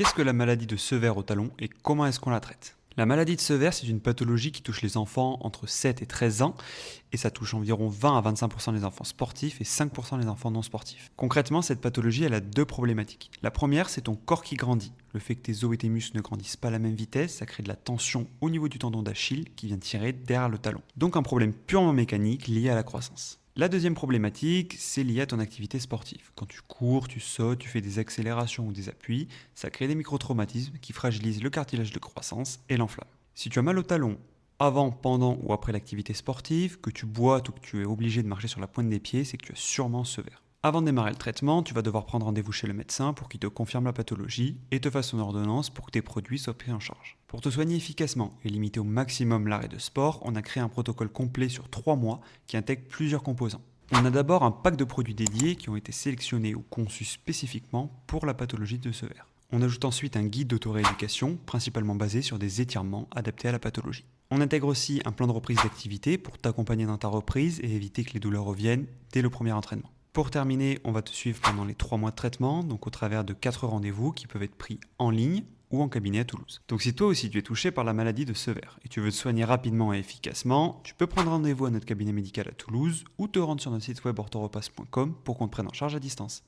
Qu'est-ce que la maladie de Sever au talon et comment est-ce qu'on la traite? La maladie de Sever, c'est une pathologie qui touche les enfants entre 7 et 13 ans et ça touche environ 20 à 25% des enfants sportifs et 5% des enfants non sportifs. Concrètement, cette pathologie, elle a deux problématiques. La première, c'est ton corps qui grandit. Le fait que tes os et tes muscles ne grandissent pas à la même vitesse, ça crée de la tension au niveau du tendon d'Achille qui vient tirer derrière le talon. Donc un problème purement mécanique lié à la croissance. La deuxième problématique, c'est lié à ton activité sportive. Quand tu cours, tu sautes, tu fais des accélérations ou des appuis, ça crée des microtraumatismes qui fragilisent le cartilage de croissance et l'enflamment. Si tu as mal au talon avant, pendant ou après l'activité sportive, que tu boites ou que tu es obligé de marcher sur la pointe des pieds, c'est que tu as sûrement ce verre. Avant de démarrer le traitement, tu vas devoir prendre rendez-vous chez le médecin pour qu'il te confirme la pathologie et te fasse une ordonnance pour que tes produits soient pris en charge. Pour te soigner efficacement et limiter au maximum l'arrêt de sport, on a créé un protocole complet sur 3 mois qui intègre plusieurs composants. On a d'abord un pack de produits dédiés qui ont été sélectionnés ou conçus spécifiquement pour la pathologie de Sever. On ajoute ensuite un guide d'auto-rééducation, principalement basé sur des étirements adaptés à la pathologie. On intègre aussi un plan de reprise d'activité pour t'accompagner dans ta reprise et éviter que les douleurs reviennent dès le premier entraînement. Pour terminer, on va te suivre pendant les 3 mois de traitement, donc au travers de 4 rendez-vous qui peuvent être pris en ligne ou en cabinet à Toulouse. Donc si toi aussi tu es touché par la maladie de Sever et tu veux te soigner rapidement et efficacement, tu peux prendre rendez-vous à notre cabinet médical à Toulouse ou te rendre sur notre site web orthoropass.com pour qu'on te prenne en charge à distance.